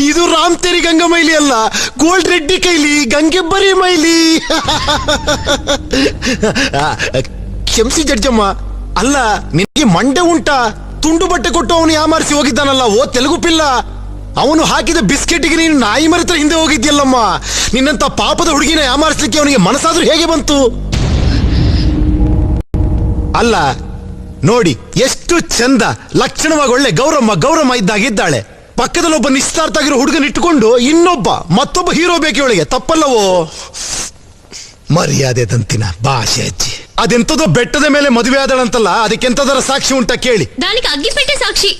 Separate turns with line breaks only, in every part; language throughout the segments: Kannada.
ಇದು ರಾಮ್ತೇರಿ ಗಂಗಾ ಮೈಲಿ ಅಲ್ಲ, ಗೋಲ್ಡ್ ರೆಡ್ಡಿ ಕೈಲಿ ಗಂಗೆಬ್ಬರಿ ಮೈಲಿ. ಕ್ಷಮಿಸಿ ಜಡ್ಜಮ್ಮ, ಅಲ್ಲ ನಿನಗೆ ಮಂಡೆ ಉಂಟಾ? ತುಂಡು ಬಟ್ಟೆ ಕೊಟ್ಟು ಅವನು ಯಾಮಾರಿಸಿ ಹೋಗಿದ್ದಾನಲ್ಲ, ಓ ತೆಲುಗು ಪಿಲ್ಲ. ಅವನು ಹಾಕಿದ ಬಿಸ್ಕೆಟ್ಗೆ ನೀನು ನಾಯಿ ಮರಿತ್ರ ಹಿಂದೆ ಹೋಗಿದ್ಯಲ್ಲಮ್ಮ. ನಿನ್ನಂತ ಪಾಪದ ಹುಡುಗಿನ ಯಾಮಾರಿಸ್ಲಿಕ್ಕೆ ಅವನಿಗೆ ಮನಸ್ಸಾದ್ರೂ ಹೇಗೆ ಬಂತು? ಅಲ್ಲ ನೋಡಿ, ಎಷ್ಟು ಚಂದ ಲಕ್ಷಣವಾಗಿ ಒಳ್ಳೆ ಗೌರಮ್ಮ ಇದ್ದಾಗಿದ್ದಾಳೆ. ಪಕ್ಕದಲ್ಲಿ ಒಬ್ಬ ನಿಶ್ಚಿತಾರ್ಥ ಆಗಿರೋ ಹುಡುಗನ ಇಟ್ಟುಕೊಂಡು ಮತ್ತೊಬ್ಬ ಹೀರೋ ಬೇಕು ಇವಳಿಗೆ, ತಪ್ಪಲ್ಲವೋ? ಮರ್ಯಾದೆ ದಂತಿನ ಭಾಷೆ ಅಜ್ಜಿ. ಅದೆಂತದೋ ಬೆಟ್ಟದ ಮೇಲೆ ಮದುವೆ ಆದಳಂತಲ್ಲ, ಅದಕ್ಕೆಂತದರ ಸಾಕ್ಷಿ ಉಂಟ ಕೇಳಿ?
ಅಗ್ಗಿಪೆಟ್ಟೆ ಸಾಕ್ಷಿ.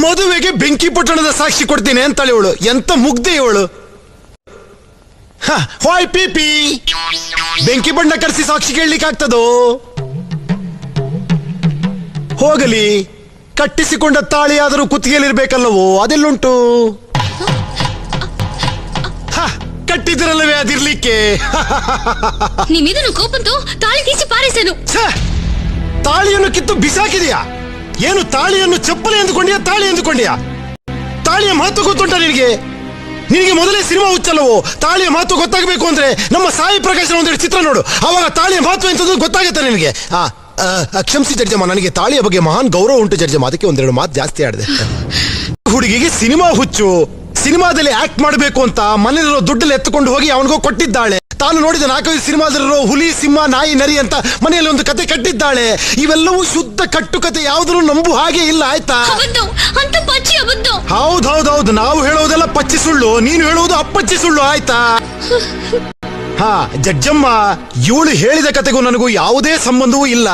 ಮದುವೆಗೆ ಬೆಂಕಿ ಪಟ್ಟಣದ ಸಾಕ್ಷಿ ಕೊಡ್ತೀನಿ ಅಂತಾಳೆ ಇವಳು. ಎಂತ ಮುಗ್ದೆ ಇವಳು. ಹಾಯ್ ಪೀಪಿ, ಬೆಂಕಿ ಬಣ್ಣ ಕರೆಸಿ ಸಾಕ್ಷಿ ಕೇಳಲಿಕ್ಕೆ ಆಗ್ತದೋ? ಹೋಗಲಿ, ಕಟ್ಟಿಸಿಕೊಂಡ ತಾಳಿಯಾದರೂ ಕುತ್ತಿಗೆಯಲ್ಲಿರ್ಬೇಕಲ್ಲವೋ, ಅದೆಲ್ಲುಂಟು? ಕಟ್ಟಿದ್ರಲ್ಲವೇ ಅದಿರ್ಲಿಕ್ಕೆ.
ನಿಮ್ಮಿದನ್ನು ಕೋಪಂತು ತಾಳಿ ತೀಸಿ ಪಾರಿಸನು.
ತಾಳಿಯನ್ನು ಕಿತ್ತು ಬಿಸಾಕಿದೆಯಾ? ಏನು ತಾಳಿಯನ್ನು ಚಪ್ಪಲಿ ಎಂದುಕೊಂಡಿಯಾ, ತಾಳಿ ಎಂದುಕೊಂಡಿಯಾ? ತಾಳಿಯ ಮಹತ್ವ ಗೊತ್ತುಂಟ ನಿನಗೆ? ಮೊದಲೇ ಸಿನಿಮಾ ಹುಚ್ಚಲ್ಲವೋ? ತಾಳಿಯ ಮಹತ್ವ ಗೊತ್ತಾಗಬೇಕು ಅಂದ್ರೆ ನಮ್ಮ ಸಾಯಿ ಪ್ರಕಾಶನ ಒಂದೆರಡು ಚಿತ್ರ ನೋಡು, ಅವಾಗ ತಾಳಿಯ ಮಹತ್ವ ಎಂತದ್ದು ಗೊತ್ತಾಗುತ್ತೆ ನಿನಗೆ. ಕ್ಷಮಿಸಿ ಜಡ್ಜಮ್ಮ, ನನಗೆ ತಾಳಿಯ ಬಗ್ಗೆ ಮಹಾನ್ ಗೌರವ ಉಂಟು ಜಡ್ಜಮ್ಮ, ಅದಕ್ಕೆ ಒಂದೆರಡು ಮಾತು ಜಾಸ್ತಿ ಆಡಿದೆ. ಹುಡುಗಿಗೆ ಸಿನಿಮಾ ಹುಚ್ಚು, ಸಿನಿಮಾದಲ್ಲಿ ಆಕ್ಟ್ ಮಾಡಬೇಕು ಅಂತ ಮನೆಯಲ್ಲಿರೋ ದುಡ್ಡಲ್ಲಿ ಎತ್ತುಕೊಂಡು ಹೋಗಿ ಅವನಿಗೋ ಕೊಟ್ಟಿದ್ದಾಳೆ. ತಾನು ನೋಡಿದ 4-5 ಸಿನಿಮಾದಲ್ಲಿರೋ ಹುಲಿ, ಸಿಂಹ, ನಾಯಿ, ನರಿ ಅಂತ ಮನೆಯಲ್ಲಿ ಒಂದು ಕತೆ ಕಟ್ಟಿದ್ದಾಳೆ. ಇವೆಲ್ಲವೂ ಶುದ್ಧ ಕಟ್ಟುಕತೆ, ಯಾವುದನ್ನು ನಂಬು ಹಾಗೆ ಇಲ್ಲ, ಆಯ್ತಾ? ಹೌದೌದೌದು, ನಾವು ಹೇಳೋದೆಲ್ಲ ಪಚ್ಚಿ ಸುಳ್ಳು, ನೀನು ಹೇಳುವುದು ಅಪ್ಪಚ್ಚಿ ಸುಳ್ಳು, ಆಯ್ತಾ? ಜಡ್ಜಮ್ಮ, ಇವಳು ಹೇಳಿದ ಕತೆಗೂ ನನಗೂ ಯಾವುದೇ ಸಂಬಂಧವೂ ಇಲ್ಲ.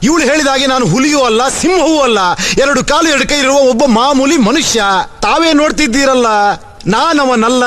ಇವಳು ಹೇಳಿದ ಹಾಗೆ ನಾನು ಹುಲಿಯೂ ಅಲ್ಲ, ಸಿಂಹವೂ ಅಲ್ಲ, 2 ಕಾಲು 2 ಕೈ ಇರುವ ಒಬ್ಬ ಮಾಮೂಲಿ ಮನುಷ್ಯ. ತಾವೇ ನೋಡ್ತಿದ್ದೀರಲ್ಲ, ನಾನವನಲ್ಲ.